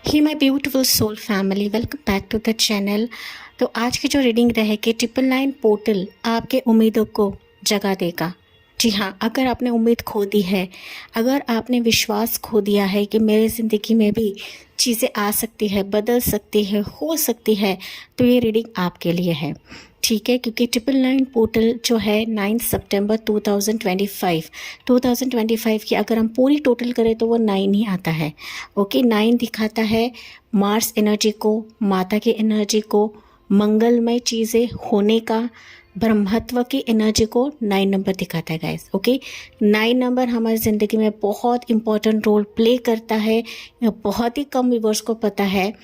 He my beautiful soul family, welcome back to the channel. तो आज की जो रीडिंग रहेगी 999 पोर्टल आपके उम्मीदों को जगा देगा। जी हाँ, अगर आपने उम्मीद खो दी है, अगर आपने विश्वास खो दिया है कि मेरी ज़िंदगी में भी चीज़ें आ सकती है, बदल सकती है, हो सकती है, तो ये रीडिंग आपके लिए है। ठीक है, क्योंकि 999 पोर्टल जो है 9 सितंबर 2025 की अगर हम पूरी टोटल करें तो वो 9 ही आता है। ओके, 9 दिखाता है मार्स एनर्जी को, माता की एनर्जी को, मंगलमय चीज़ें होने का, ब्रह्मत्व की एनर्जी को 9 नंबर दिखाता है गाइस। ओके, 9 नंबर हमारी ज़िंदगी में बहुत इंपॉर्टेंट रोल प्ले करता है। बहुत ही कम व्यूअर्स को पता है।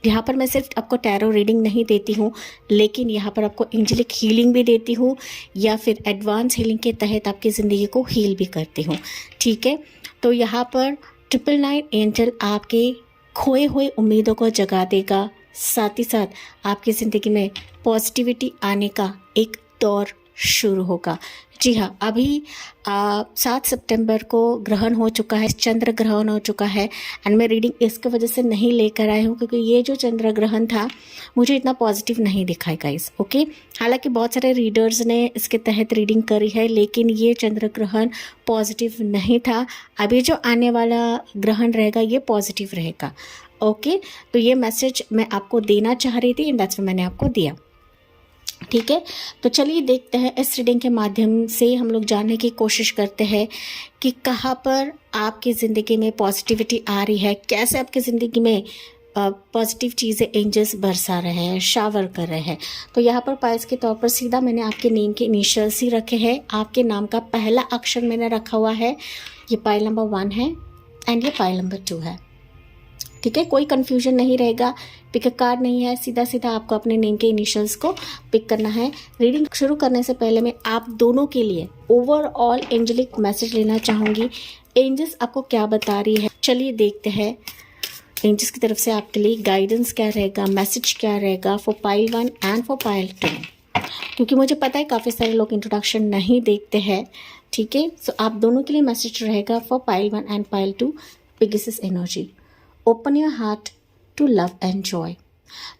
यहाँ पर मैं सिर्फ आपको टैरो रीडिंग नहीं देती हूँ, लेकिन यहाँ पर आपको एंजेलिक हीलिंग भी देती हूँ या फिर एडवांस हीलिंग के तहत आपकी ज़िंदगी को हील भी करती हूँ। ठीक है, तो यहाँ पर 999 एंजल आपके खोए हुए उम्मीदों को जगा देगा, साथ ही साथ आपकी ज़िंदगी में पॉजिटिविटी आने का एक दौर शुरू होगा। जी हाँ, अभी 7 सितंबर को ग्रहण हो चुका है, चंद्र ग्रहण हो चुका है। एंड मैं रीडिंग इसके वजह से नहीं लेकर आई हूँ क्योंकि ये जो चंद्र ग्रहण था मुझे इतना पॉजिटिव नहीं दिखाई गाइस। ओके, हालांकि बहुत सारे रीडर्स ने इसके तहत रीडिंग करी है, लेकिन ये चंद्र ग्रहण पॉजिटिव नहीं था। अभी जो आने वाला ग्रहण रहेगा ये पॉजिटिव रहेगा। ओके, तो ये मैसेज मैं आपको देना चाह रही थी एंड दैट्स व्हाई मैंने आपको दिया। ठीक है, तो चलिए देखते हैं, इस रीडिंग के माध्यम से हम लोग जानने की कोशिश करते हैं कि कहाँ पर आपकी ज़िंदगी में पॉजिटिविटी आ रही है, कैसे आपकी ज़िंदगी में पॉजिटिव चीज़ें एंजल्स बरसा रहे हैं, शावर कर रहे हैं। तो यहाँ पर पाइल्स के तौर पर सीधा मैंने आपके नेम के इनिशियल्स ही रखे हैं। आपके नाम का पहला अक्षर मैंने रखा हुआ है, ये पाइल नंबर 1 है एंड ये पाइल नंबर 2 है। ठीक है, कोई कंफ्यूजन नहीं रहेगा, पिक कार्ड नहीं है, सीधा सीधा आपको अपने नेम के इनिशियल्स को पिक करना है। रीडिंग शुरू करने से पहले मैं आप दोनों के लिए ओवरऑल एंजेलिक मैसेज लेना चाहूँगी। एंजल्स आपको क्या बता रही है, चलिए देखते हैं एंजल्स की तरफ से आपके लिए गाइडेंस क्या रहेगा, मैसेज क्या रहेगा for pile 1 and for pile 2। क्योंकि मुझे पता है काफ़ी सारे लोग इंट्रोडक्शन नहीं देखते हैं। ठीक है, सो आप दोनों के लिए मैसेज रहेगा for pile 1 and pile 2। Pegasus energy, open your heart to love and joy.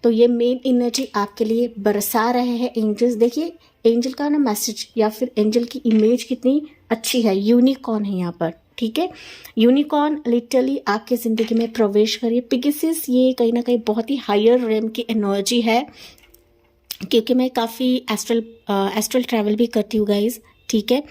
तो ये मेन एनर्जी आपके लिए बरसा रहे हैं एंजल्स। देखिए एंजल का ना मैसेज या फिर एंजल की इमेज कितनी अच्छी है, यूनिकॉर्न है यहाँ पर। ठीक है, यूनिकॉर्न लिटरली आपके ज़िंदगी में प्रवेश करिए। पेगासस ये कहीं ना कहीं बहुत ही हायर रेम की एनर्जी है, क्योंकि मैं काफ़ी एस्ट्रल ट्रैवल भी करती हूँ गाइज। ठीक है,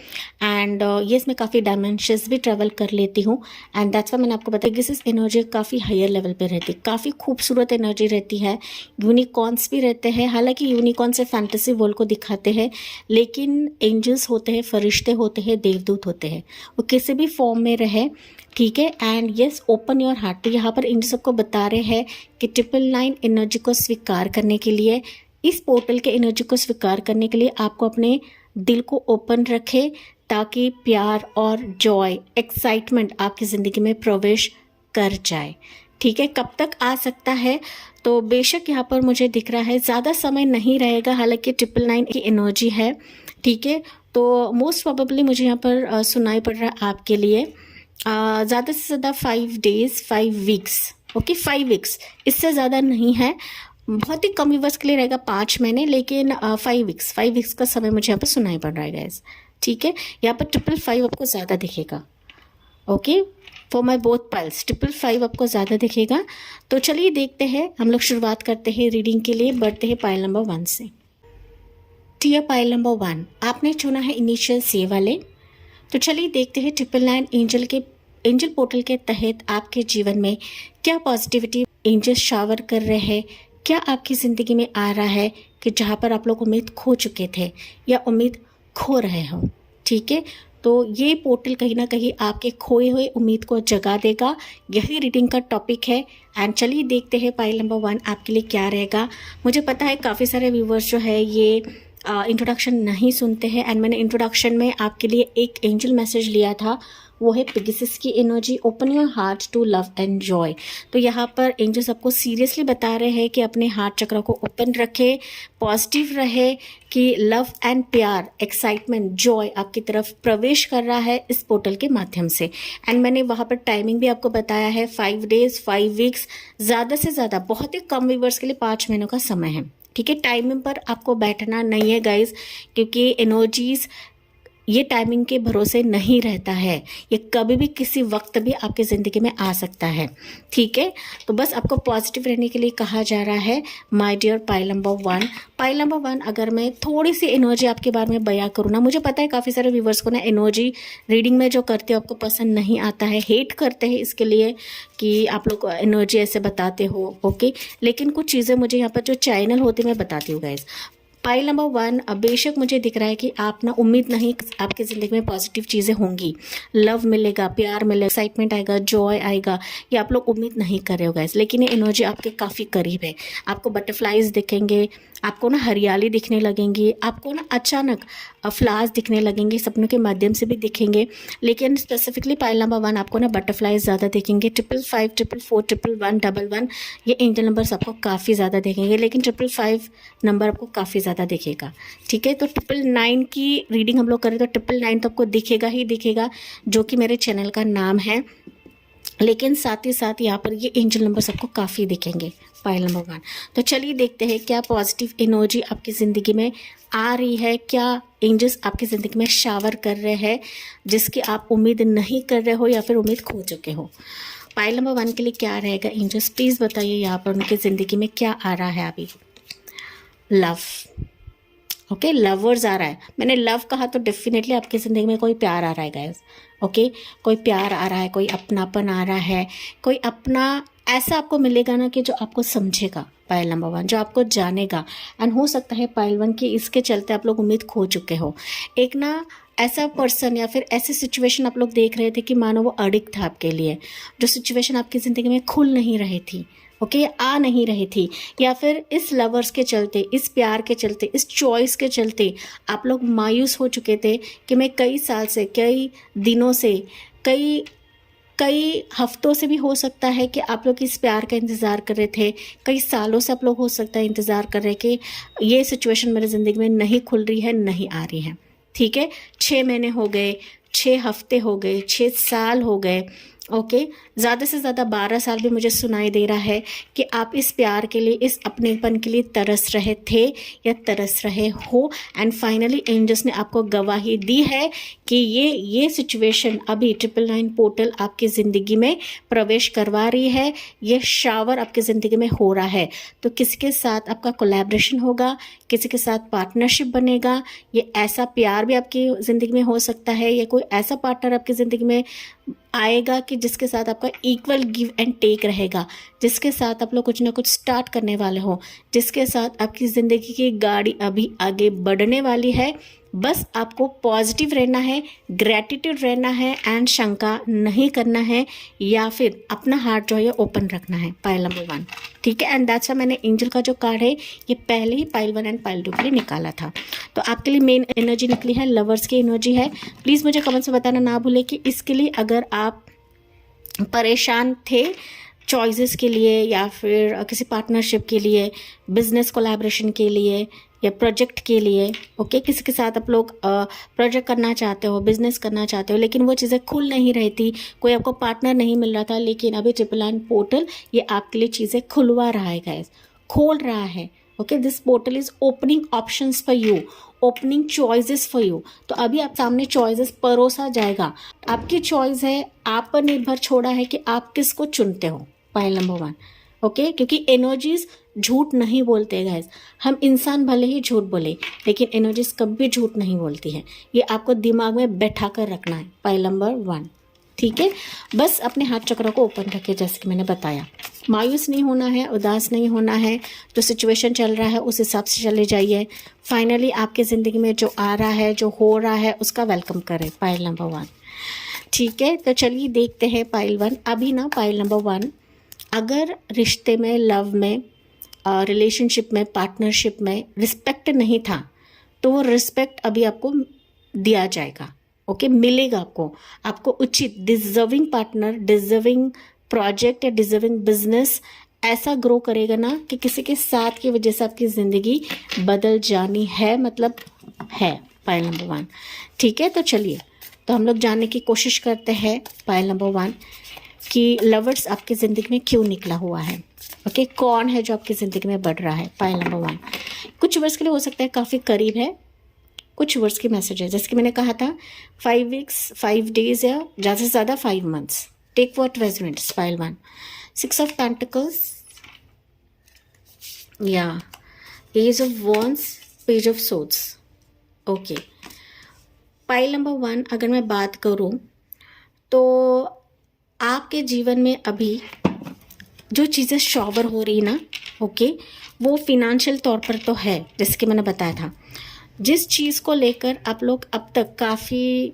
एंड ये इसमें काफ़ी डायमेंशंस भी ट्रैवल कर लेती हूँ एंड दैट्स वाई मैंने आपको बताया कि इस एनर्जी काफ़ी हायर लेवल पे रहती है, काफ़ी खूबसूरत एनर्जी रहती है। यूनिकॉर्न्स भी रहते हैं, हालांकि यूनिकॉर्न से फैंटेसी वर्ल्ड को दिखाते हैं, लेकिन एंजल्स होते हैं, फरिश्ते होते हैं, देवदूत होते हैं, वो किसी भी फॉर्म में रहे। ठीक है, and yes open your heart. तो यहाँ पर एंजल्स सबको बता रहे हैं कि 999 एनर्जी को स्वीकार करने के लिए, इस पोर्टल के एनर्जी को स्वीकार करने के लिए आपको अपने दिल को ओपन रखे, ताकि प्यार और जॉय, एक्साइटमेंट आपकी ज़िंदगी में प्रवेश कर जाए। ठीक है, कब तक आ सकता है, तो बेशक यहाँ पर मुझे दिख रहा है ज़्यादा समय नहीं रहेगा, हालांकि 999 की एनर्जी है। ठीक है, तो मोस्ट प्रोबेबली मुझे यहाँ पर सुनाई पड़ रहा है आपके लिए ज़्यादा से ज़्यादा 5 डेज 5 वीक्स। ओके, 5 वीक्स, इससे ज़्यादा नहीं है। बहुत ही कम व्यूवर्स के लिए रहेगा 5 महीने, लेकिन 5 वीक्स का समय मुझे यहाँ पर सुनाई पड़ रहा है गाइस। ठीक है, यहाँ पर 555 आपको ज़्यादा दिखेगा। Okay, for my both piles 555 आपको ज़्यादा दिखेगा। तो चलिए देखते हैं, हम लोग शुरुआत करते हैं रीडिंग के लिए, बढ़ते हैं पाइल नंबर 1 से। डियर पाइल नंबर 1, आपने चुना है इनिशियल से वाले। तो चलिए देखते हैं 999 एंजल पोर्टल के तहत आपके जीवन में क्या पॉजिटिविटी एंजल शावर कर रहे हैं, क्या आपकी ज़िंदगी में आ रहा है कि जहाँ पर आप लोग उम्मीद खो चुके थे या उम्मीद खो रहे हो। ठीक है, तो ये पोर्टल कहीं ना कहीं आपके खोए हुए उम्मीद को जगा देगा, यही रीडिंग का टॉपिक है। एंड चलिए देखते हैं पाइल नंबर 1 आपके लिए क्या रहेगा। मुझे पता है काफ़ी सारे व्यूवर्स जो है ये इंट्रोडक्शन नहीं सुनते हैं, एंड मैंने इंट्रोडक्शन में आपके लिए एक एंजल मैसेज लिया था, वो है पेगासस की energy, open your heart to love and joy. तो यहाँ पर एंजल्स आपको सीरियसली बता रहे हैं कि अपने हार्ट चक्र को ओपन रखे, पॉजिटिव रहे कि लव एंड प्यार, एक्साइटमेंट, जॉय आपकी तरफ प्रवेश कर रहा है इस पोर्टल के माध्यम से। एंड मैंने वहाँ पर टाइमिंग भी आपको बताया है, 5 डेज 5 वीक्स, ज़्यादा से ज़्यादा बहुत ही कम व्यूअर्स के लिए 5 महीनों का समय है। ठीक है, टाइमिंग पर आपको बैठना नहीं है गाइज, क्योंकि एनर्जीज ये टाइमिंग के भरोसे नहीं रहता है, ये कभी भी किसी वक्त भी आपकी ज़िंदगी में आ सकता है। ठीक है, तो बस आपको पॉजिटिव रहने के लिए कहा जा रहा है my dear pile number 1। Pile number 1, अगर मैं थोड़ी सी एनर्जी आपके बारे में बयां करूँ ना, मुझे पता है काफ़ी सारे व्यूवर्स को ना एनर्जी रीडिंग में जो करते हो आपको पसंद नहीं आता है, हेट करते हैं इसके लिए कि आप लोग एनर्जी ऐसे बताते हो। ओके, लेकिन कुछ चीज़ें मुझे यहाँ पर जो चैनल होते मैं बताती हूँ गाइज। पाइल नंबर 1, बेशक मुझे दिख रहा है कि आप ना उम्मीद नहीं, आपकी ज़िंदगी में पॉजिटिव चीज़ें होंगी, लव मिलेगा, प्यार मिलेगा, एक्साइटमेंट आएगा, जॉय आएगा, ये आप लोग उम्मीद नहीं कर रहे हो गाइस। लेकिन ये एनर्जी आपके काफ़ी करीब है। आपको बटरफ्लाइज दिखेंगे, आपको ना हरियाली दिखने लगेंगी, आपको ना अचानक फ्लावर्स दिखने लगेंगे, सपनों के माध्यम से भी दिखेंगे। लेकिन स्पेसिफिकली पाइल नंबर 1 आपको ना बटरफ्लाइज ज़्यादा दिखेंगे। 555, 444, 111, 11 ये एंजल नंबर्स आपको काफ़ी ज़्यादा दिखेंगे, लेकिन 555 नंबर आपको काफ़ी ज़्यादा दिखेगा। ठीक है, तो 999 की रीडिंग हम लोग करें तो 999 तो आपको दिखेगा ही दिखेगा, जो कि मेरे चैनल का नाम है। लेकिन साथ ही साथ यहाँ पर ये एंजल नंबर्स आपको काफ़ी दिखेंगे पाइल नंबर 1। तो चलिए देखते हैं क्या पॉजिटिव एनर्जी आपकी ज़िंदगी में आ रही है, क्या एंजल्स आपकी ज़िंदगी में शावर कर रहे हैं जिसकी आप उम्मीद नहीं कर रहे हो या फिर उम्मीद खो चुके हो। पाइल नंबर 1 के लिए क्या रहेगा एंजल्स, प्लीज़ बताइए यहाँ पर उनकी ज़िंदगी में क्या आ रहा है अभी। लव, ओके, लवर्स आ रहा है। मैंने लव कहा तो डेफिनेटली आपकी ज़िंदगी में कोई प्यार आ रहा है गाइस। ओके, कोई प्यार आ रहा है, कोई अपनापन आ रहा है, कोई अपना ऐसा आपको मिलेगा ना कि जो आपको समझेगा। पाइल नंबर 1 जो आपको जानेगा। एंड हो सकता है पाइल 1 की इसके चलते आप लोग उम्मीद खो चुके हो। एक ना ऐसा पर्सन या फिर ऐसी सिचुएशन आप लोग देख रहे थे कि मानो वो अडिक्ट था आपके लिए, जो सिचुएशन आपकी ज़िंदगी में खुल नहीं रही थी, ओके, आ नहीं रही थी, या फिर इस लवर्स के चलते, इस प्यार के चलते, इस चॉइस के चलते आप लोग मायूस हो चुके थे कि मैं कई साल से, कई दिनों से, कई हफ्तों से भी हो सकता है कि आप लोग इस प्यार का इंतज़ार कर रहे थे, कई सालों से आप लोग हो सकता है इंतज़ार कर रहे कि ये सिचुएशन मेरी ज़िंदगी में नहीं खुल रही है, नहीं आ रही है। ठीक है, 6 महीने हो गए, 6 हफ्ते हो गए, 6 साल हो गए, ओके, ज़्यादा से ज़्यादा 12 साल भी मुझे सुनाई दे रहा है कि आप इस प्यार के लिए, इस अपनेपन के लिए तरस रहे थे या तरस रहे हो। एंड फाइनली एंजल्स ने आपको गवाही दी है कि ये सिचुएशन अभी 999 पोर्टल आपकी ज़िंदगी में प्रवेश करवा रही है, ये शावर आपकी ज़िंदगी में हो रहा है। तो किसी के साथ आपका कोलैबोरेशन होगा, किसी के साथ पार्टनरशिप बनेगा, ये ऐसा प्यार भी आपकी ज़िंदगी में हो सकता है, या कोई ऐसा पार्टनर आपकी ज़िंदगी में आएगा कि जिसके साथ आपका इक्वल गिव एंड टेक रहेगा, जिसके साथ आप लोग कुछ ना कुछ स्टार्ट करने वाले हो, जिसके साथ आपकी ज़िंदगी की गाड़ी अभी आगे बढ़ने वाली है। बस आपको पॉजिटिव रहना है, ग्रैटिट्यूड रहना है एंड शंका नहीं करना है, या फिर अपना हार्ट जो है ओपन रखना है। पाइल नंबर 1, ठीक है। एंड दैट्स मैंने एंजल का जो कार्ड है ये पहले ही पाइल 1 एंड पाइल 2 के लिए निकाला था। तो आपके लिए मेन एनर्जी निकली है, लवर्स की एनर्जी है। प्लीज़ मुझे कमेंट्स में बताना ना भूले कि इसके लिए अगर आप परेशान थे चॉइसेस के लिए, या फिर किसी पार्टनरशिप के लिए, बिजनेस कोलैबोरेशन के लिए, या प्रोजेक्ट के लिए, ओके, किसी के साथ आप लोग प्रोजेक्ट करना चाहते हो, बिजनेस करना चाहते हो, लेकिन वो चीज़ें खुल नहीं रही थी, कोई आपको पार्टनर नहीं मिल रहा था, लेकिन अभी 999 पोर्टल ये आपके लिए चीज़ें खुलवा रहा है गाइस, खोल रहा है। Okay, this portal is opening options for you, opening choices for you. तो अभी आप सामने चॉइसेस परोसा जाएगा, आपकी चॉइस है, आप पर निर्भर छोड़ा है कि आप किसको चुनते हो। पाइल नंबर 1, ओके, क्योंकि एनर्जीज झूठ नहीं बोलते गाइस। हम इंसान भले ही झूठ बोले, लेकिन एनर्जीज कभी झूठ नहीं बोलती है, ये आपको दिमाग में बैठा कर रखना है। पाइल नंबर 1, ठीक है। बस अपने हाथ चक्रों को ओपन रखिए, जैसे कि मैंने बताया, मायूस नहीं होना है, उदास नहीं होना है, जो सिचुएशन चल रहा है उस हिसाब से चले जाइए। फाइनली आपकी ज़िंदगी में जो आ रहा है, जो हो रहा है, उसका वेलकम करें। पाइल नंबर 1, ठीक है। तो चलिए देखते हैं पाइल 1। अभी ना पाइल नंबर 1, अगर रिश्ते में, लव में, रिलेशनशिप में, पार्टनरशिप में रिस्पेक्ट नहीं था, तो वो रिस्पेक्ट अभी आपको दिया जाएगा। ओके मिलेगा आपको उचित डिजर्विंग पार्टनर, डिजर्विंग प्रोजेक्ट या डिजर्विंग बिजनेस ऐसा ग्रो करेगा ना कि किसी के साथ की वजह से आपकी ज़िंदगी बदल जानी है, मतलब है पायल नंबर 1। ठीक है, तो चलिए तो हम लोग जानने की कोशिश करते हैं पायल नंबर 1 कि लवर्स आपकी ज़िंदगी में क्यों निकला हुआ है। ओके, कौन है जो आपकी ज़िंदगी में बढ़ रहा है। पायल नंबर 1 कुछ वर्ष के लिए हो सकता है काफ़ी करीब है, कुछ वर्ष की मैसेज है, जैसे कि मैंने कहा था 5 वीक्स 5 डेज या ज़्यादा से ज़्यादा 5 months. Take what resonates. Pile 1 6 of pentacles या ace of wands, page of swords. Okay, pile number 1 अगर मैं बात करूं तो आपके जीवन में अभी जो चीज़ें शॉवर हो रही ना, ओके, वो फिनेंशियल तौर पर तो है, जैसे कि मैंने बताया था। जिस चीज़ को लेकर आप लोग अब तक काफ़ी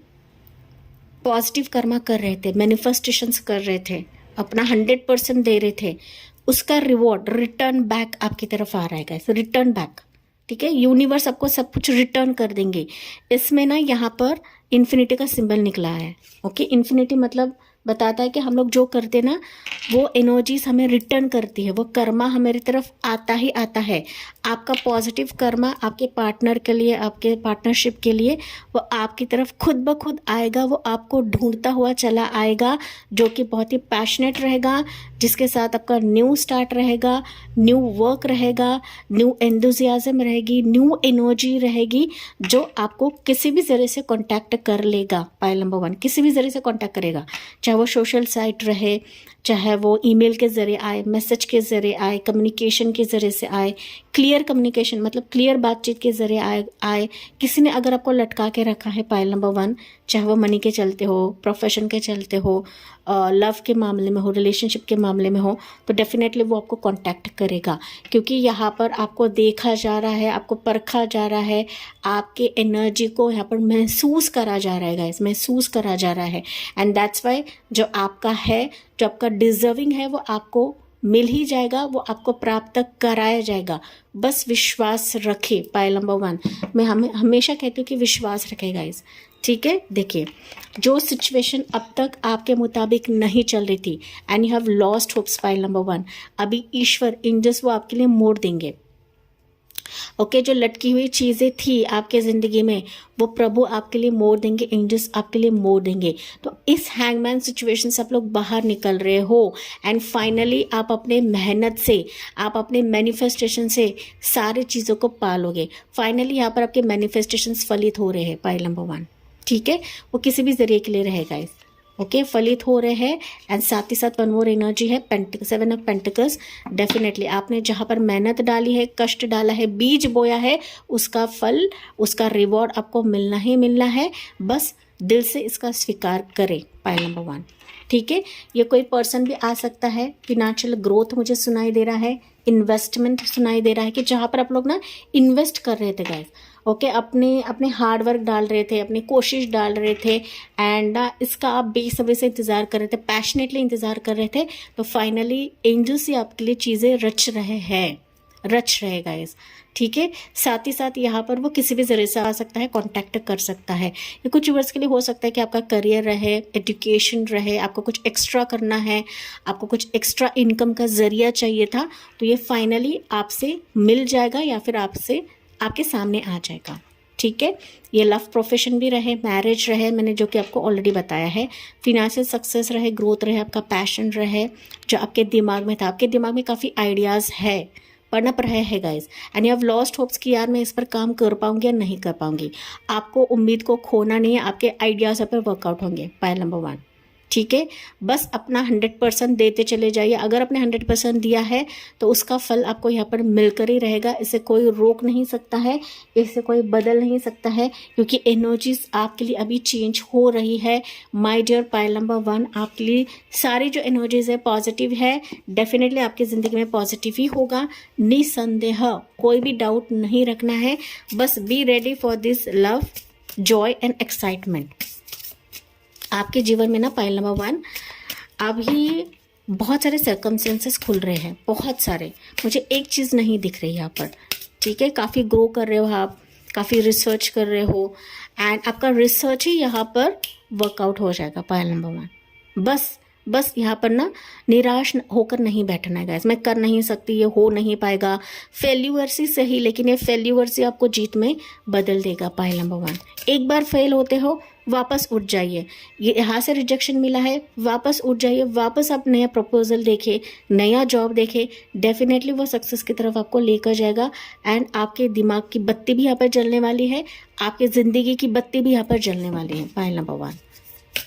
पॉजिटिव कर्मा कर रहे थे, मैनिफेस्टेशंस कर रहे थे, अपना 100% दे रहे थे, उसका रिवॉर्ड रिटर्न बैक आपकी तरफ आ रहा है गाइस, रिटर्न बैक। ठीक है, यूनिवर्स आपको सब कुछ रिटर्न कर देंगे। इसमें ना यहाँ पर इन्फिनिटी का सिंबल निकला है। ओके, इन्फिनिटी मतलब बताता है कि हम लोग जो करते ना वो एनर्जीज हमें रिटर्न करती है, वो कर्मा हमारी तरफ आता ही आता है। आपका पॉजिटिव कर्मा आपके पार्टनर के लिए, आपके पार्टनरशिप के लिए वो आपकी तरफ खुद ब खुद आएगा, वो आपको ढूंढता हुआ चला आएगा, जो कि बहुत ही पैशनेट रहेगा, जिसके साथ आपका न्यू स्टार्ट रहेगा, न्यू वर्क रहेगा, न्यू एंथुजियाज्म रहेगी, न्यू एनर्जी रहेगी, जो आपको किसी भी जरिए से कॉन्टैक्ट कर लेगा। पाइल नंबर 1 किसी भी जरिए से कॉन्टैक्ट करेगा, चाहे वो सोशल साइट रहे, चाहे वो ईमेल के ज़रिए आए, मैसेज के ज़रिए आए, कम्युनिकेशन के ज़रिए से आए, क्लियर कम्युनिकेशन मतलब क्लियर बातचीत के ज़रिए आए। किसी ने अगर आपको लटका के रखा है पाइल नंबर 1, चाहे वो मनी के चलते हो, प्रोफेशन के चलते हो, लव के मामले में हो, रिलेशनशिप के मामले में हो, तो डेफिनेटली वो आपको कांटेक्ट करेगा, क्योंकि यहाँ पर आपको देखा जा रहा है, आपको परखा जा रहा है, आपके एनर्जी को यहाँ पर महसूस करा जा रहा है गाइस, महसूस करा जा रहा है। एंड दैट्स वाई जो आपका है, जो आपका डिजर्विंग है, वो आपको मिल ही जाएगा, वो आपको प्राप्त कराया जाएगा। बस विश्वास रखे। पाइल नंबर 1 मैं हमेशा कहती हूँ कि विश्वास रखे गाइस। ठीक है, देखिए जो सिचुएशन अब तक आपके मुताबिक नहीं चल रही थी and you have lost hopes, pile number 1 अभी ईश्वर एंजल्स वो आपके लिए मोड़ देंगे। ओके, जो लटकी हुई चीज़ें थी आपके ज़िंदगी में वो प्रभु आपके लिए मोड़ देंगे, एंजल्स आपके लिए मोड़ देंगे। तो इस हैंगमैन सिचुएशन से आप लोग बाहर निकल रहे हो एंड फाइनली आप अपने मेहनत से, आप अपने मैनिफेस्टेशन से सारी चीज़ों को पालोगे। फाइनली यहाँ पर आपके मैनिफेस्टेशंस फलित हो रहे हैं पाइल नंबर 1। ठीक है, वो किसी भी जरिए के लिए रहेगा इस ओके, फलित हो रहे हैं। एंड साथ ही साथ वन मोर एनर्जी है 7 ऑफ पेंटिकल्स। डेफिनेटली आपने जहाँ पर मेहनत डाली है, कष्ट डाला है, बीज बोया है, उसका फल, उसका रिवॉर्ड आपको मिलना ही मिलना है। बस दिल से इसका स्वीकार करें। Pile number 1। ठीक है, ये कोई पर्सन भी आ सकता है। फिनेंशियल ग्रोथ मुझे सुनाई दे रहा है, इन्वेस्टमेंट सुनाई दे रहा है कि जहाँ पर आप लोग ना इन्वेस्ट कर रहे थे गाइस। ओके, अपने हार्ड वर्क डाल रहे थे, अपनी कोशिश डाल रहे थे एंड इसका आप बेसब्री से इंतज़ार कर रहे थे, पैशनेटली इंतज़ार कर रहे थे। तो फाइनली एंजल्स ही आपके लिए चीज़ें रच रहे गाइस। ठीक है, साथ ही साथ यहाँ पर वो किसी भी जरिए से आ सकता है, कांटेक्ट कर सकता है। ये कुछ वर्ष के लिए हो सकता है कि आपका करियर रहे, एजुकेशन रहे, आपको कुछ एक्स्ट्रा करना है, आपको कुछ एक्स्ट्रा इनकम का जरिया चाहिए था, तो ये फाइनली आपसे मिल जाएगा या फिर आपके सामने आ जाएगा। ठीक है, ये लव प्रोफेशन भी रहे, मैरिज रहे, मैंने जो कि आपको ऑलरेडी बताया है, फिनेंशियल सक्सेस रहे, ग्रोथ रहे, आपका पैशन रहे, जो आपके दिमाग में था, आपके दिमाग में काफ़ी आइडियाज़ है, पनप रहे हैं guys, and you have lost hopes कि यार मैं इस पर काम कर पाऊंगी या नहीं कर पाऊंगी। आपको उम्मीद को खोना नहीं है, आपके आइडियाज़ पर वर्कआउट होंगे। Pile number 1। ठीक है, बस अपना 100% देते चले जाइए। अगर आपने 100% दिया है तो उसका फल आपको यहाँ पर मिलकर ही रहेगा। इसे कोई रोक नहीं सकता है, इसे कोई बदल नहीं सकता है, क्योंकि एनर्जीज आपके लिए अभी चेंज हो रही है। माय डियर पाइल नंबर 1, आपके लिए सारी जो एनर्जीज है पॉजिटिव है। डेफिनेटली आपकी ज़िंदगी में पॉजिटिव ही होगा, निसंदेह, कोई भी डाउट नहीं रखना है। बस be ready for this love, Joy and excitement आपके जीवन में ना। पाइल नंबर 1, अभी बहुत सारे सर्कमस्टेंसेस खुल रहे हैं, बहुत सारे। मुझे एक चीज़ नहीं दिख रही यहाँ पर। ठीक है, काफ़ी ग्रो कर रहे हो आप, काफ़ी रिसर्च कर रहे हो एंड आपका रिसर्च ही यहाँ पर वर्कआउट हो जाएगा। पायल नंबर 1, बस यहाँ पर ना निराश होकर नहीं बैठना है गाइस, मैं कर नहीं सकती, ये हो नहीं पाएगा, फेल्यूअर से सही लेकिन ये फेल्यूअर से आपको जीत में बदल देगा। पायल नंबर 1, एक बार फेल होते हो वापस उठ जाइए, ये यहाँ से रिजेक्शन मिला है वापस उठ जाइए, वापस आप नया प्रपोजल देखे, नया जॉब देखे, डेफिनेटली वो सक्सेस की तरफ आपको लेकर जाएगा एंड आपके दिमाग की बत्ती भी यहाँ पर जलने वाली है, आपकी ज़िंदगी की बत्ती भी यहाँ पर जलने वाली है। पायल नंबर 1,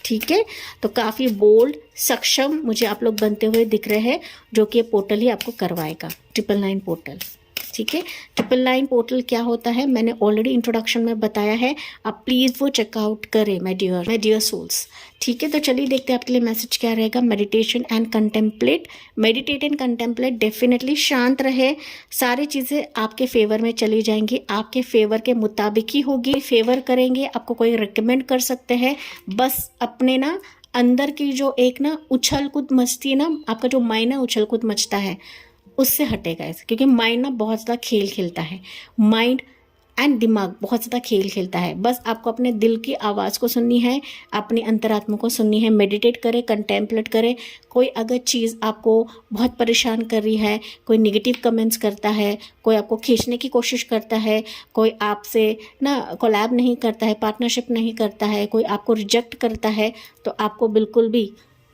ठीक है। तो काफ़ी बोल्ड सक्षम मुझे आप लोग बनते हुए दिख रहे हैं, जो कि ये पोर्टल ही आपको करवाएगा, 999 पोर्टल। ठीक है, 999 पोर्टल क्या होता है मैंने ऑलरेडी इंट्रोडक्शन में बताया है, आप प्लीज़ वो चेकआउट करें माय डियर सोल्स। ठीक है, तो चलिए देखते हैं आपके लिए मैसेज क्या रहेगा। Meditation and contemplate, meditate and contemplate, definitely शांत रहे, सारी चीज़ें आपके फेवर में चली जाएंगी, आपके फेवर के मुताबिक ही होगी, फेवर करेंगे, आपको कोई रिकमेंड कर सकते हैं, बस अपने ना अंदर की जो एक ना उछल कूद मचती है ना, आपका जो माइंड ना उछल कूद मचता है उससे हटेगा ऐसे, क्योंकि माइंड ना बहुत ज़्यादा खेल खेलता है, माइंड एंड दिमाग बहुत ज़्यादा खेल खेलता है। बस आपको अपने दिल की आवाज़ को सुननी है, अपनी अंतरात्मा को सुननी है, मेडिटेट करें, कंटेम्पलेट करें। कोई अगर चीज़ आपको बहुत परेशान कर रही है, कोई नेगेटिव कमेंट्स करता है, कोई आपको खींचने की कोशिश करता है, कोई आपसे ना कोलैब नहीं करता है, पार्टनरशिप नहीं करता है, कोई आपको रिजेक्ट करता है, तो आपको बिल्कुल भी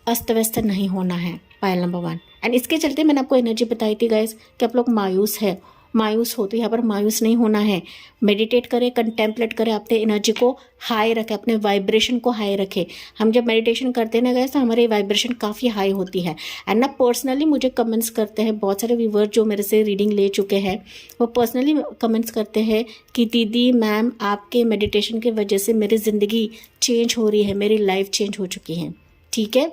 अस्त व्यस्त नहीं होना है। पायल नंबर 1, एंड इसके चलते मैंने आपको एनर्जी बताई थी गाइस कि आप लोग मायूस हो, तो यहाँ पर मायूस नहीं होना है। मेडिटेट करें, कंटेम्पलेट करें, अपने एनर्जी को हाई रखें, अपने वाइब्रेशन को हाई रखें। हम जब मेडिटेशन करते हैं ना गाइस तो हमारी वाइब्रेशन काफ़ी हाई होती है एंड ना पर्सनली मुझे कमेंट्स करते हैं बहुत सारे व्यूअर्स जो मेरे से रीडिंग ले चुके हैं, वो पर्सनली कमेंट्स करते हैं कि दीदी मैम आपके मेडिटेशन की वजह से मेरी ज़िंदगी चेंज हो रही है, मेरी लाइफ चेंज हो चुकी है। ठीक है,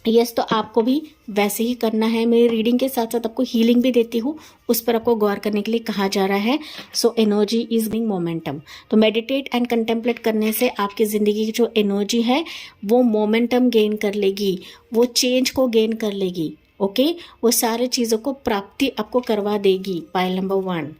यस, तो आपको भी वैसे ही करना है। मेरी रीडिंग के साथ साथ आपको हीलिंग भी देती हूँ, उस पर आपको गौर करने के लिए कहा जा रहा है। So energy is giving momentum, तो मेडिटेट एंड कंटेम्पलेट करने से आपकी ज़िंदगी की जो एनर्जी है वो मोमेंटम गेन कर लेगी, वो चेंज को गेन कर लेगी। ओके, वो सारे चीज़ों को प्राप्ति आपको करवा देगी। पायल नंबर 1,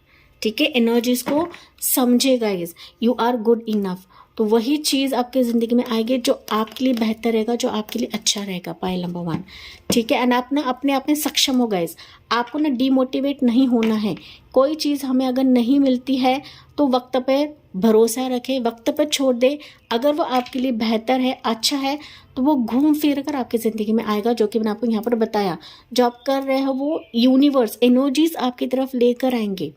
ठीक है, एनर्जीज को समझे guys, you are good enough, तो वही चीज़ आपकी ज़िंदगी में आएगी जो आपके लिए बेहतर रहेगा, जो आपके लिए अच्छा रहेगा। पायल नंबर 1, ठीक है, एंड आप ना अपने आप में सक्षम हो गाइस, आपको ना डीमोटिवेट नहीं होना है। कोई चीज़ हमें अगर नहीं मिलती है तो वक्त पे भरोसा रखें, वक्त पे छोड़ दे, अगर वो आपके लिए बेहतर है, अच्छा है, तो वो घूम फिर कर आपकी ज़िंदगी में आएगा, जो कि मैंने आपको यहाँ पर बताया। जो आप कर रहे हो वो यूनिवर्स एनर्जीज आपकी तरफ लेकर आएंगे,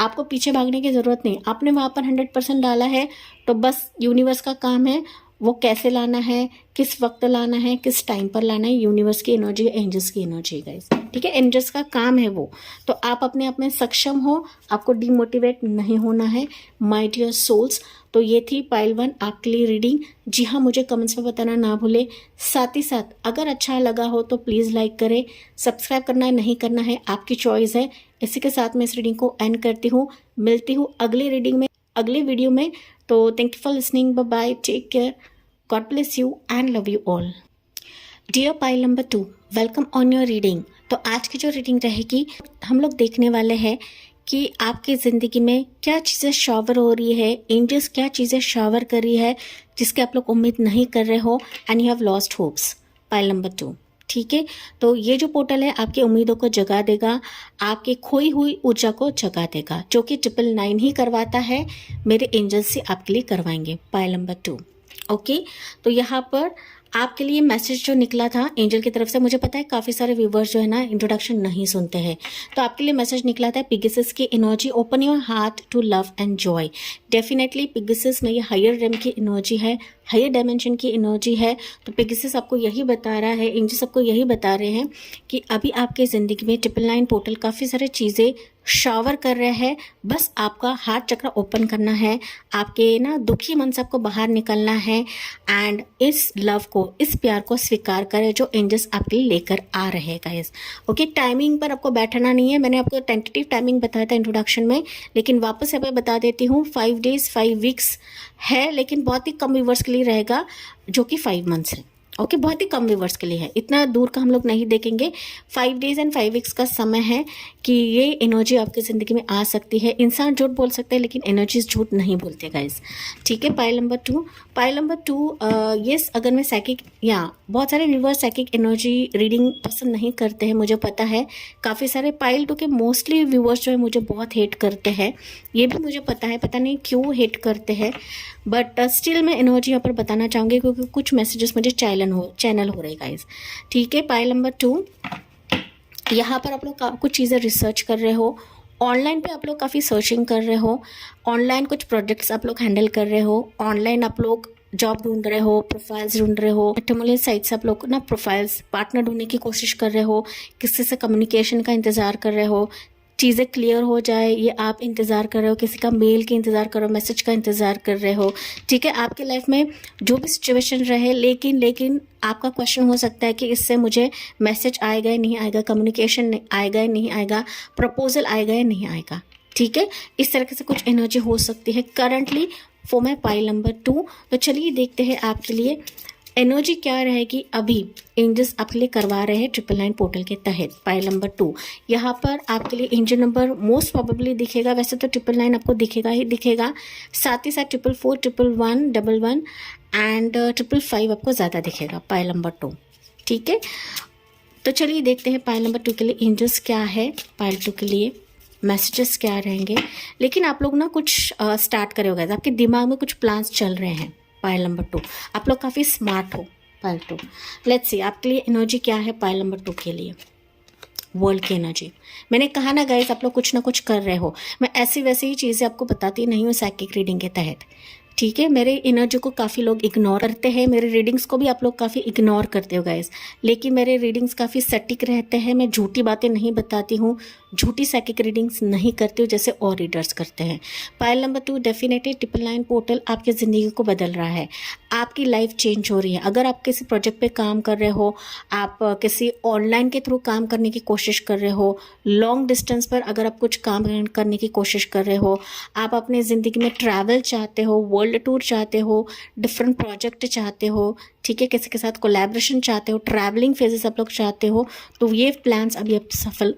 आपको पीछे भागने की ज़रूरत नहीं। आपने वहाँ पर 100% डाला है, तो बस यूनिवर्स का काम है वो कैसे लाना है, किस वक्त लाना है, किस टाइम पर लाना है। यूनिवर्स की एनर्जी, एंजल्स की एनर्जी गाइस, ठीक है, एंजल्स का काम है वो। तो आप अपने आप में सक्षम हो, आपको डीमोटिवेट नहीं होना है माय डियर सोल्स। तो ये थी पायल 1 आपके लिए रीडिंग। जी हाँ, मुझे कमेंट्स में बताना ना भूले। साथ ही साथ अगर अच्छा लगा हो तो प्लीज़ लाइक करें, सब्सक्राइब करना है नहीं करना है आपकी चॉइस है। इसी के साथ मैं इस रीडिंग को एंड करती हूँ, मिलती हूँ अगली रीडिंग में, अगले वीडियो में। तो thank you for listening, bye bye, take care, God bless you and love you all. Dear pile number 2, welcome on your reading. तो आज की जो रीडिंग रहेगी, हम लोग देखने वाले हैं कि आपकी ज़िंदगी में क्या चीज़ें शावर हो रही है, एंजल्स क्या चीज़ें शावर कर रही है जिसके आप लोग उम्मीद नहीं कर रहे हो and you have lost hopes. Pile number 2, ठीक है, तो ये जो पोर्टल है आपकी उम्मीदों को जगा देगा, आपकी खोई हुई ऊर्जा को जगा देगा, जो कि 999 ही करवाता है, मेरे एंजल्स से आपके लिए करवाएंगे। पाइल नंबर 2, ओके, तो यहाँ पर आपके लिए मैसेज जो निकला था एंजल की तरफ से, मुझे पता है काफ़ी सारे व्यूवर्स जो है ना इंट्रोडक्शन नहीं सुनते हैं, तो आपके लिए मैसेज निकला था पिगसिस की energy, open your heart to love and joy. Definitely Pegasus में ये हायर रेम की एनर्जी है, हायर डायमेंशन की एनर्जी है। तो पिगसिस आपको यही बता रहा है, एंजल्स आपको यही बता रहे हैं कि अभी आपके ज़िंदगी में 999 पोर्टल काफ़ी सारी चीज़ें शावर कर रहे हैं, बस आपका हार्ट चक्र ओपन करना है, आपके ना दुखी मन से आपको बाहर निकलना है एंड इस लव को, इस प्यार को स्वीकार करें जो एंजल्स आपके लिए लेकर आ रहे हैं गाइस। ओके, टाइमिंग पर आपको बैठना नहीं है, मैंने आपको टेंटेटिव टाइमिंग बताया था इंट्रोडक्शन में, लेकिन वापस यहाँ पे बता देती हूँ, 5 डेज 5 वीक्स है, लेकिन बहुत ही कम व्यूवर्स के लिए रहेगा, जो कि 5 मंथ्स है। ओके, बहुत ही कम व्यूवर्स के लिए है, इतना दूर का हम लोग नहीं देखेंगे। 5 डेज एंड 5 वीक्स का समय है कि ये एनर्जी आपकी ज़िंदगी में आ सकती है। इंसान झूठ बोल सकते हैं लेकिन एनर्जीज झूठ नहीं बोलते गाइस, ठीक है। पाइल नंबर टू, यस, अगर मैं साइकिक, या बहुत सारे व्यूवर्स साइकिक एनर्जी रीडिंग पसंद नहीं करते हैं, मुझे पता है। काफ़ी सारे पाइल 2 के मोस्टली व्यूवर्स जो है मुझे बहुत हेट करते हैं, ये भी मुझे पता है, पता नहीं क्यों हेट करते हैं, बट स्टिल मैं एनर्जी यहाँ पर बताना चाहूँगी क्योंकि कुछ मैसेजेस मुझे चैनल हो रहे गाइस, ठीक है। पाइल नंबर 2, यहाँ पर आप लोग कुछ चीज़ें रिसर्च कर रहे हो, ऑनलाइन पे आप लोग काफ़ी सर्चिंग कर रहे हो, ऑनलाइन कुछ प्रोजेक्ट्स आप लोग हैंडल कर रहे हो, ऑनलाइन आप लोग जॉब ढूंढ रहे हो, प्रोफाइल्स ढूंढ रहे हो, मैट्रिमोनियल साइट से आप लोग ना प्रोफाइल्स पार्टनर ढूंढने की कोशिश कर रहे हो, किसी से कम्युनिकेशन का इंतज़ार कर रहे हो, चीज़ें क्लियर हो जाए ये आप इंतज़ार कर रहे हो, किसी का मेल का इंतज़ार कर रहे हो, मैसेज का इंतज़ार कर रहे हो, ठीक है। आपके लाइफ में जो भी सिचुएशन रहे, लेकिन आपका क्वेश्चन हो सकता है कि इससे मुझे मैसेज आएगा या नहीं आएगा, कम्युनिकेशन आएगा या नहीं आएगा, प्रपोजल आएगा या नहीं आएगा, ठीक है। इस तरीके से कुछ एनर्जी हो सकती है currently for my pile number 2। तो चलिए देखते हैं आपके लिए एनर्जी क्या रहेगी अभी एंजल्स आपके लिए करवा रहे हैं 999 पोर्टल के तहत। पाइल नंबर 2, यहाँ पर आपके लिए एंजल नंबर मोस्ट प्रोबेबली दिखेगा, वैसे तो 999 आपको दिखेगा ही दिखेगा, साथ ही साथ 444, 111, 11 एंड 555 आपको ज़्यादा दिखेगा पाइल नंबर 2, ठीक है। तो चलिए देखते हैं पाइल नंबर 2 के लिए एंजल्स क्या है, पाइल 2 के लिए मैसेजेस क्या रहेंगे। लेकिन आप लोग ना कुछ स्टार्ट करे होगा, आपके दिमाग में कुछ प्लान्स चल रहे हैं। पाइल नंबर 2, आप लोग काफ़ी स्मार्ट हो। पाइल 2, लेट्स सी आपके लिए एनर्जी क्या है पाइल नंबर 2 के लिए, वर्ल्ड की एनर्जी। मैंने कहा ना गाइस, आप लोग कुछ ना कुछ कर रहे हो, मैं ऐसी वैसी ही चीज़ें आपको बताती नहीं हूँ साइकिक रीडिंग के तहत, ठीक है। मेरे एनर्जी को काफ़ी लोग इग्नोर करते हैं, मेरे रीडिंग्स को भी आप लोग काफ़ी इग्नोर करते हो गाइस, लेकिन मेरे रीडिंग्स काफ़ी सटीक रहते हैं, मैं झूठी बातें नहीं बताती हूँ, झूठी साइकिक रीडिंग्स नहीं करती हूँ जैसे और रीडर्स करते हैं। पाइल नंबर 2, डेफिनेटली 999 पोर्टल आपकी ज़िंदगी को बदल रहा है, आपकी लाइफ चेंज हो रही है। अगर आप किसी प्रोजेक्ट पे काम कर रहे हो, आप किसी ऑनलाइन के थ्रू काम करने की कोशिश कर रहे हो, लॉन्ग डिस्टेंस पर अगर आप कुछ काम करने की कोशिश कर रहे हो, आप अपने ज़िंदगी में ट्रैवल चाहते हो, वर्ल्ड टूर चाहते हो, डिफरेंट प्रोजेक्ट चाहते हो, ठीक है, किसी के साथ कोलैबोरेशन चाहते हो, ट्रैवलिंग फेजेस आप लोग चाहते हो, तो ये प्लान्स अभी अब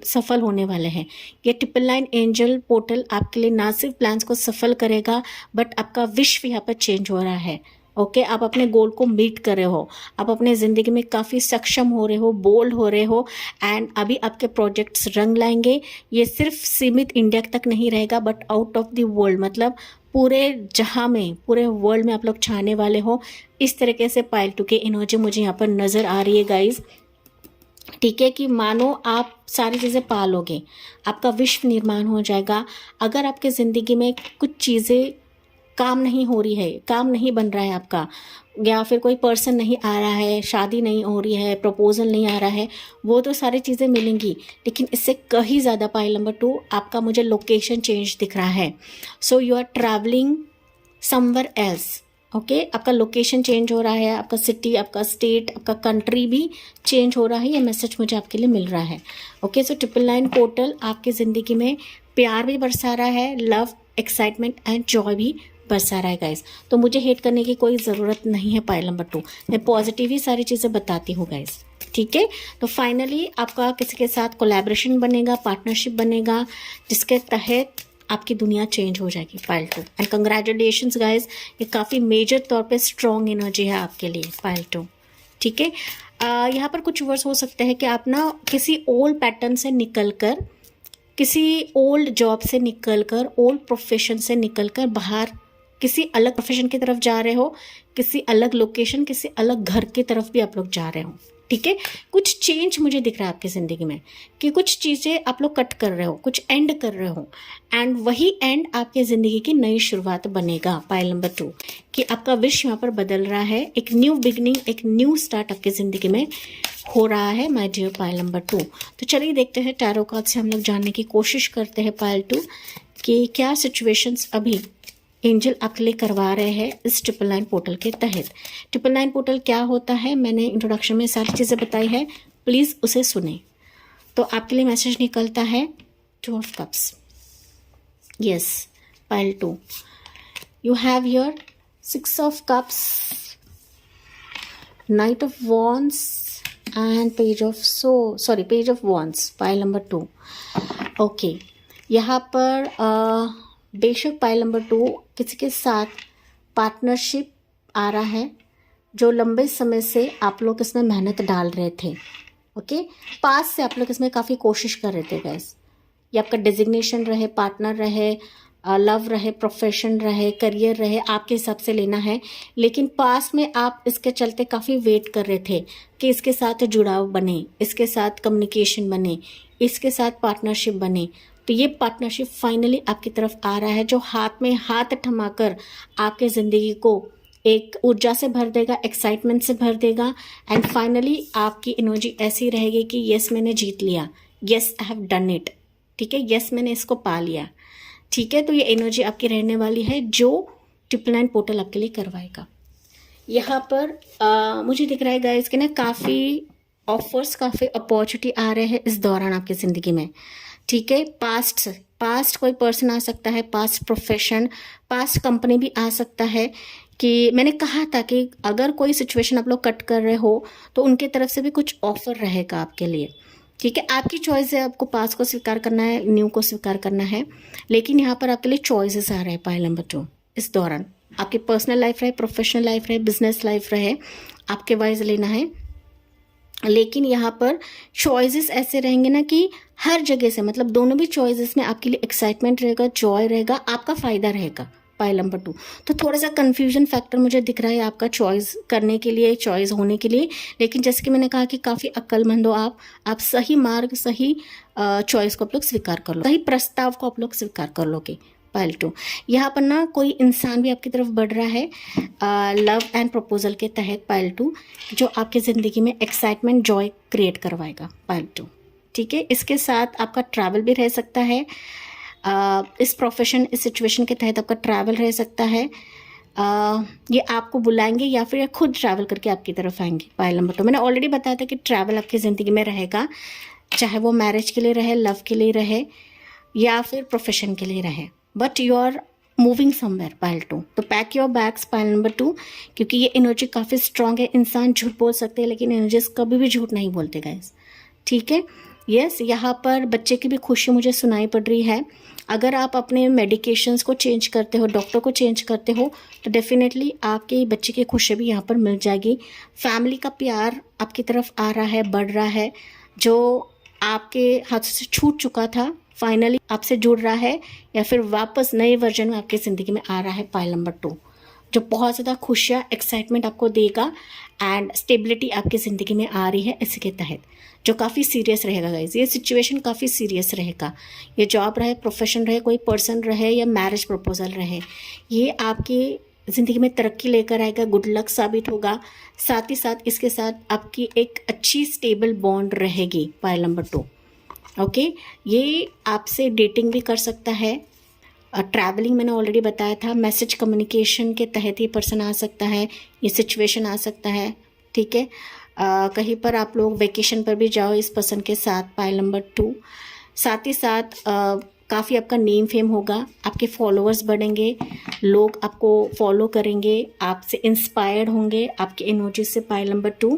सफल होने वाले हैं। ये 999 एंजल पोर्टल आपके लिए ना सिर्फ प्लान्स को सफल करेगा, बट आपका विश्व यहाँ पर चेंज हो रहा है। ओके, आप अपने गोल को मीट कर रहे हो, आप अपने ज़िंदगी में काफ़ी सक्षम हो रहे हो, बोल्ड हो रहे हो, एंड अभी आपके प्रोजेक्ट्स रंग लाएंगे। ये सिर्फ सीमित इंडिया तक नहीं रहेगा, but out of the world, मतलब पूरे जहां में, पूरे वर्ल्ड में आप लोग छाने वाले हो। इस तरीके से पाइल 2 की एनर्जी मुझे यहाँ पर नज़र आ रही है गाइज, ठीक है, कि मानो आप सारी चीज़ें पालोगे, आपका विश्व निर्माण हो जाएगा। अगर आपके ज़िंदगी में कुछ चीज़ें काम नहीं हो रही है, काम नहीं बन रहा है आपका, या फिर कोई पर्सन नहीं आ रहा है, शादी नहीं हो रही है, प्रपोजल नहीं आ रहा है, वो तो सारी चीज़ें मिलेंगी, लेकिन इससे कहीं ज़्यादा पाइल नंबर 2 आपका मुझे लोकेशन चेंज दिख रहा है। So you are travelling somewhere else, okay, आपका लोकेशन चेंज हो रहा है, आपका सिटी, आपका स्टेट, आपका कंट्री भी चेंज हो रहा है, ये मैसेज मुझे आपके लिए मिल रहा है। ओके, सो 999 पोर्टल आपकी ज़िंदगी में प्यार भी बरसा रहा है, लव, एक्साइटमेंट एंड जॉय भी बरसा रहा है गाइस। तो मुझे हेट करने की कोई ज़रूरत नहीं है पाइल नंबर 2, मैं पॉजिटिव ही सारी चीज़ें बताती हूँ गाइस, ठीक है। तो फाइनली आपका किसी के साथ कोलैबोरेशन बनेगा, पार्टनरशिप बनेगा, जिसके तहत आपकी दुनिया चेंज हो जाएगी पाइल 2। एंड कंग्रेचुलेशंस गाइस, ये काफ़ी मेजर तौर पे स्ट्रॉन्ग एनर्जी है आपके लिए पाइल 2, ठीक है। यहाँ पर कुछ वर्ड्स हो सकते हैं कि आप ना किसी ओल्ड पैटर्न से निकल कर, किसी ओल्ड जॉब से निकल कर, ओल्ड प्रोफेशन से निकल कर बाहर किसी अलग प्रोफेशन की तरफ जा रहे हो, किसी अलग लोकेशन, किसी अलग घर की तरफ भी आप लोग जा रहे हो, ठीक है। कुछ चेंज मुझे दिख रहा है आपकी ज़िंदगी में कि कुछ चीज़ें आप लोग कट कर रहे हो, कुछ एंड कर रहे हो, एंड वही एंड आपकी ज़िंदगी की नई शुरुआत बनेगा पाइल नंबर 2, कि आपका विश्व यहाँ पर बदल रहा है, एक न्यू बिगनिंग, एक न्यू स्टार्ट आपकी ज़िंदगी में हो रहा है माय डियर पाइल नंबर 2। तो चलिए देखते हैं, टैरो कार्ड से हम लोग जानने की कोशिश करते हैं पाइल 2 कि क्या सिचुएशंस अभी एंजल आपके लिए करवा रहे हैं इस 999 पोर्टल के तहत। 999 पोर्टल क्या होता है, मैंने इंट्रोडक्शन में सारी चीज़ें बताई है, प्लीज़ उसे सुने। तो आपके लिए मैसेज निकलता है 2 of cups, yes pile 2, you have your 6 of cups, night of wands and page of wands, pile number 2। Okay, यहाँ पर बेशक पाइल नंबर 2 किसी के साथ पार्टनरशिप आ रहा है जो लंबे समय से आप लोग इसमें मेहनत डाल रहे थे। ओके, पास से आप लोग इसमें काफ़ी कोशिश कर रहे थे गाइस। ये आपका डेजिग्नेशन रहे, पार्टनर रहे, लव रहे, प्रोफेशन रहे, करियर रहे, आपके हिसाब से लेना है। लेकिन पास में आप इसके चलते काफ़ी वेट कर रहे थे कि इसके साथ जुड़ाव बने, इसके साथ कम्युनिकेशन बने, इसके साथ पार्टनरशिप बने। तो ये पार्टनरशिप फाइनली आपकी तरफ आ रहा है जो हाथ में हाथ थमाकर आपके ज़िंदगी को एक ऊर्जा से भर देगा, एक्साइटमेंट से भर देगा। एंड फाइनली आपकी एनर्जी ऐसी रहेगी कि यस मैंने जीत लिया, yes I have done it, ठीक है, यस मैंने इसको पा लिया, ठीक है। तो ये एनर्जी आपकी रहने वाली है जो 999 पोर्टल आपके लिए करवाएगा। यहाँ पर मुझे दिख रहा है गाइस कि ना काफ़ी ऑफर्स, काफ़ी अपॉर्चुनिटी आ रहे हैं इस दौरान आपकी ज़िंदगी में, ठीक है। पास्ट कोई पर्सन आ सकता है, पास्ट प्रोफेशन, पास्ट कंपनी भी आ सकता है। कि मैंने कहा था कि अगर कोई सिचुएशन आप लोग कट कर रहे हो तो उनके तरफ से भी कुछ ऑफर रहेगा आपके लिए, ठीक है। आपकी चॉइस है, आपको पास को स्वीकार करना है, न्यू को स्वीकार करना है। लेकिन यहाँ पर आपके लिए चॉइसेस आ रहे हैं पाइल नंबर 2 इस दौरान। आपकी पर्सनल लाइफ रहे, प्रोफेशनल लाइफ रहे, बिजनेस लाइफ रहे, आपके वाइज लेना है। लेकिन यहाँ पर चॉइसेस ऐसे रहेंगे ना कि हर जगह से, मतलब दोनों भी चॉइसेस में आपके लिए एक्साइटमेंट रहेगा, जॉय रहेगा, आपका फायदा रहेगा पाइल नंबर 2। तो थोड़ा सा कंफ्यूजन फैक्टर मुझे दिख रहा है आपका चॉइस करने के लिए, चॉइस होने के लिए। लेकिन जैसे कि मैंने कहा कि काफ़ी अक्लमंद हो आप सही मार्ग, सही चॉइस को आप लोग स्वीकार कर लो, सही प्रस्ताव को आप लोग स्वीकार कर लोगे पाइल 2। यहाँ पर ना कोई इंसान भी आपकी तरफ बढ़ रहा है लव एंड प्रपोजल के तहत पाइल 2, जो आपकी ज़िंदगी में एक्साइटमेंट, जॉय क्रिएट करवाएगा पाइल 2, ठीक है। इसके साथ आपका ट्रैवल भी रह सकता है, इस प्रोफेशन, इस सिचुएशन के तहत आपका ट्रैवल रह सकता है। ये आपको बुलाएंगे या फिर खुद ट्रैवल करके आपकी तरफ आएंगे पाइल नंबर 2। मैंने ऑलरेडी बताया था कि ट्रैवल आपकी ज़िंदगी में रहेगा, चाहे वो मैरिज के लिए रहे, लव के लिए रहे या फिर प्रोफेशन के लिए रहे, but you are moving somewhere pile 2। तो pack your bags pile number 2, क्योंकि ये एनर्जी काफ़ी स्ट्रांग है। इंसान झूठ बोल सकते हैं लेकिन एनर्जीज कभी भी झूठ नहीं बोलते गाइस, ठीक है। यस, यहाँ पर बच्चे की भी खुशी मुझे सुनाई पड़ रही है। अगर आप अपने मेडिकेशंस को चेंज करते हो, डॉक्टर को चेंज करते हो, तो डेफिनेटली आपके बच्चे की खुशी भी यहाँ पर मिल जाएगी। फैमिली का प्यार आपकी तरफ आ रहा है, बढ़ रहा है, जो आपके हाथ से छूट चुका था फाइनली आपसे जुड़ रहा है या फिर वापस नए वर्जन में आपकी ज़िंदगी में आ रहा है पाइल नंबर 2, जो बहुत ज़्यादा खुशियाँ, एक्साइटमेंट आपको देगा एंड स्टेबिलिटी आपकी ज़िंदगी में आ रही है इसके तहत, जो काफ़ी सीरियस रहेगा गाइज। ये सिचुएशन काफ़ी सीरियस रहेगा। ये जॉब रहे, प्रोफेशन रहे, कोई पर्सन रहे या मैरिज प्रपोजल रहे, ये आपकी ज़िंदगी में तरक्की लेकर आएगा, गुड लक साबित होगा। साथ ही साथ इसके साथ आपकी एक अच्छी स्टेबल बॉन्ड रहेगी पाइल नंबर 2, ओके। ये आपसे डेटिंग भी कर सकता है, ट्रैवलिंग मैंने ऑलरेडी बताया था, मैसेज कम्युनिकेशन के तहत ये पर्सन आ सकता है, ये सिचुएशन आ सकता है, ठीक है। कहीं पर आप लोग वेकेशन पर भी जाओ इस पर्सन के साथ पाइल नंबर 2। साथ ही साथ काफ़ी आपका नेम फेम होगा, आपके फॉलोअर्स बढ़ेंगे, लोग आपको फॉलो करेंगे, आपसे इंस्पायर्ड होंगे आपके एनर्जी से पाइल नंबर 2,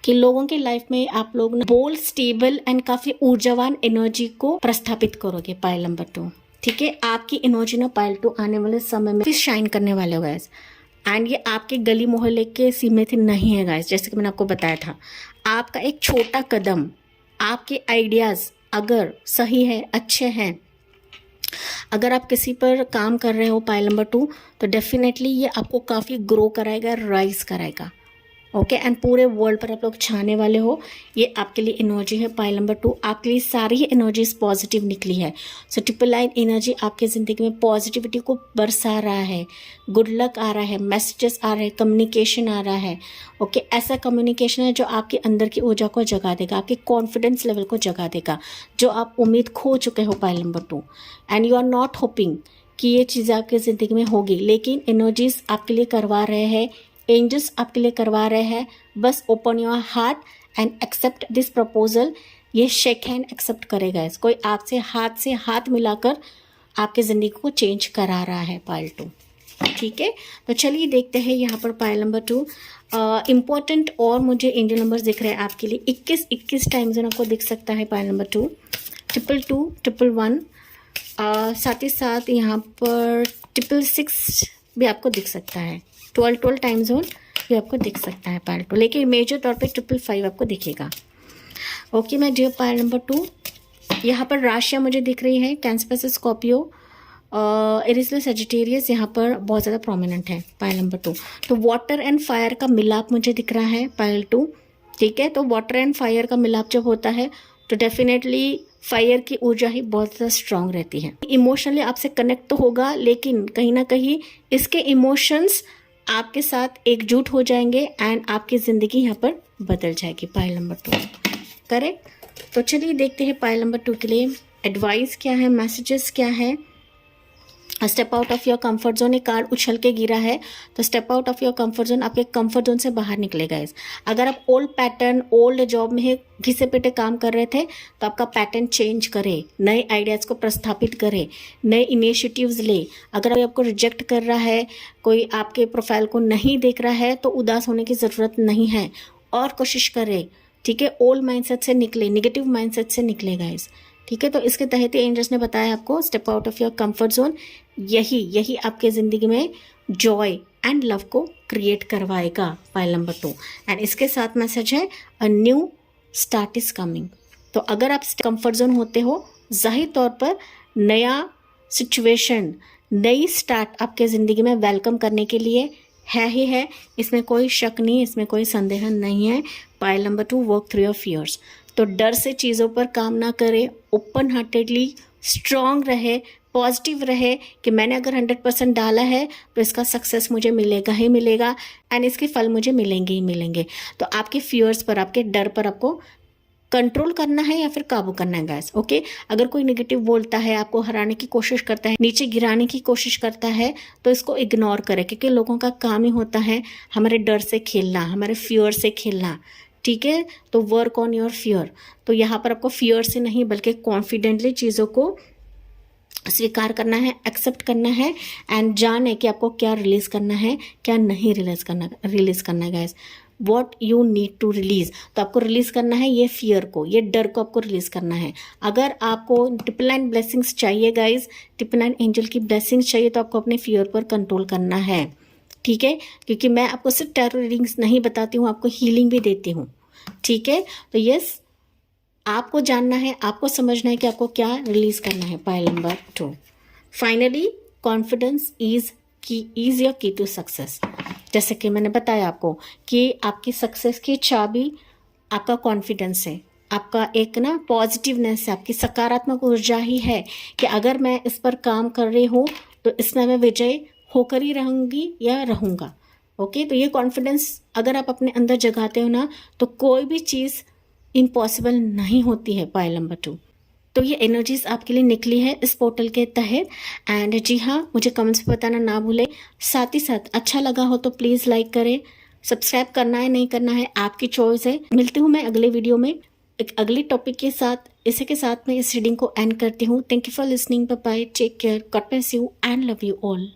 कि लोगों के लाइफ में आप लोग बोल्ड, स्टेबल एंड काफ़ी ऊर्जावान एनर्जी को प्रस्थापित करोगे पाइल नंबर 2, ठीक है। आपकी एनर्जी ना पाइल 2 आने वाले समय में फिर शाइन करने वाले हो गाइस। एंड ये आपके गली मोहल्ले के सीमित नहीं है गाइस, जैसे कि मैंने आपको बताया था। आपका एक छोटा कदम, आपके आइडियाज़ अगर सही है, अच्छे हैं, अगर आप किसी पर काम कर रहे हो पाइल नंबर 2, तो डेफिनेटली ये आपको काफ़ी ग्रो कराएगा, राइज कराएगा, ओके। एंड पूरे वर्ल्ड पर आप लोग छाने वाले हो। ये आपके लिए एनर्जी है पाइल नंबर 2, आपके लिए सारी ही एनर्जीज पॉजिटिव निकली है। सो 999 एनर्जी आपके ज़िंदगी में पॉजिटिविटी को बरसा रहा है, गुड लक आ रहा है, मैसेजेस आ रहे हैं, कम्युनिकेशन आ रहा है, ओके। ऐसा कम्युनिकेशन है जो आपके अंदर की ऊर्जा को जगा देगा, आपके कॉन्फिडेंस लेवल को जगा देगा, जो आप उम्मीद खो चुके हो pile number 2, and you are not hoping कि ये चीज़ आपकी ज़िंदगी में होगी, लेकिन एनर्जीज आपके लिए करवा रहे हैं, एंजल्स आपके लिए करवा रहे हैं। बस open your heart and accept this proposal. ये शेक हैंड एक्सेप्ट करेगा, कोई आपसे हाथ मिलाकर आपके ज़िंदगी को चेंज करा रहा है पाइल 2, ठीक है। तो चलिए देखते हैं यहाँ पर पाइल नंबर 2 इम्पॉर्टेंट और मुझे एंजल नंबर्स दिख रहे हैं आपके लिए 21 टाइम जोन आपको दिख सकता है पायल नंबर 2, 222, 111, साथ ही साथ यहाँ पर 666 भी आपको दिख सकता है, 12 टाइम जोन भी आपको दिख सकता है पायल 2, लेकिन मेजर तौर पे 555 आपको दिखेगा। ओके मैं डियर पायल नंबर 2, यहाँ पर राशियाँ मुझे दिख रही है कैंसर, स्कॉर्पियो, एरिस, सजिटेरियस यहाँ पर बहुत ज़्यादा प्रोमिनेंट है पायल नंबर 2। तो वाटर एंड फायर का मिलाप मुझे दिख रहा है पायल 2, ठीक है। तो वाटर एंड फायर का मिलाप जब होता है तो डेफिनेटली फायर की ऊर्जा ही बहुत ज़्यादा स्ट्रांग रहती है। इमोशनली आपसे कनेक्ट तो होगा, लेकिन कहीं ना कहीं इसके इमोशंस आपके साथ एकजुट हो जाएंगे एंड आपकी ज़िंदगी यहाँ पर बदल जाएगी पायल नंबर 2, करेक्ट। तो चलिए देखते हैं पायल नंबर 2 के लिए एडवाइस क्या है, मैसेजेस क्या है। Step out of your comfort zone, एक कार्ड उछल के गिरा है, तो step out of your comfort zone, आपके कंफर्ट जोन से बाहर निकलेगा। अगर आप ओल्ड पैटर्न, ओल्ड जॉब में घिसे पिटे काम कर रहे थे तो आपका पैटर्न चेंज करें, नए आइडियाज़ को प्रस्थापित करें, नए इनिशिएटिव्स ले। अगर आपको रिजेक्ट कर रहा है, कोई आपके प्रोफाइल को नहीं देख रहा है, तो उदास होने की ज़रूरत नहीं है और कोशिश करें, ठीक है। ओल्ड माइंडसेट से निकले, निगेटिव माइंडसेट से निकले गाइस, ठीक है। तो इसके तहत ही एंजल्स ने बताया आपको step out of your comfort zone, यही आपके ज़िंदगी में जॉय एंड लव को क्रिएट करवाएगा पायल नंबर 2। एंड इसके साथ मैसेज है a new start is coming. तो अगर आप कंफर्ट जोन होते हो, जाहिर तौर पर नया सिचुएशन, नई स्टार्ट आपके ज़िंदगी में वेलकम करने के लिए है ही है, इसमें कोई शक नहीं, इसमें कोई संदेह नहीं है। Pile number 2, work through your fears. तो डर से चीज़ों पर काम ना करें, ओपन हार्टेडली स्ट्रॉन्ग रहे, पॉजिटिव रहे कि मैंने अगर 100% डाला है तो इसका सक्सेस मुझे मिलेगा ही मिलेगा एंड इसके फल मुझे मिलेंगे ही मिलेंगे। तो आपके फियर्स पर, आपके डर पर आपको कंट्रोल करना है या फिर काबू करना है गाइस, ओके। अगर कोई नेगेटिव बोलता है, आपको हराने की कोशिश करता है, नीचे गिराने की कोशिश करता है, तो इसको इग्नोर करें, क्योंकि लोगों का काम ही होता है हमारे डर से खेलना, हमारे फियर से खेलना, ठीक है। तो वर्क ऑन योर फियर। तो यहाँ पर आपको फियर से नहीं बल्कि कॉन्फिडेंटली चीज़ों को स्वीकार करना है, एक्सेप्ट करना है एंड जाने कि आपको क्या रिलीज़ करना है, क्या नहीं रिलीज़ करना है guys. What you need to release, तो आपको रिलीज़ करना है ये फियर को, ये डर को आपको रिलीज़ करना है। अगर आपको ट्रिपल नाइन ब्लेसिंग्स चाहिए गाइस, ट्रिपल नाइन एंजल की ब्लेसिंग्स चाहिए, तो आपको अपने फियर पर कंट्रोल करना है, ठीक है। क्योंकि मैं आपको सिर्फ टैरो रीडिंग्स नहीं बताती हूँ, आपको हीलिंग भी देती हूँ, ठीक है। तो यस, आपको जानना है, आपको समझना है कि आपको क्या रिलीज करना है pile number 2। Finally confidence is your की टू सक्सेस। जैसे कि मैंने बताया आपको कि आपकी सक्सेस की चाबी आपका कॉन्फिडेंस है, आपका एक ना पॉजिटिवनेस है, आपकी सकारात्मक ऊर्जा ही है कि अगर मैं इस पर काम कर रही हूँ तो इसमें मैं विजय होकर ही रहूँगी या रहूँगा, ओके। तो ये कॉन्फिडेंस अगर आप अपने अंदर जगाते हो ना, तो कोई भी चीज़ इम्पॉसिबल नहीं होती है पायल नंबर 2। तो ये एनर्जीज आपके लिए निकली है इस पोर्टल के तहत। एंड जी हाँ, मुझे कमेंट्स में बताना ना भूलें। साथ ही साथ अच्छा लगा हो तो प्लीज़ लाइक करें, सब्सक्राइब करना है नहीं करना है आपकी चॉइस है। मिलती हूँ मैं अगले वीडियो में एक अगले टॉपिक के साथ। इसी के साथ मैं इस रीडिंग को एंड करती हूँ। Thank you for listening, bye bye, take care, God bless you and love you all.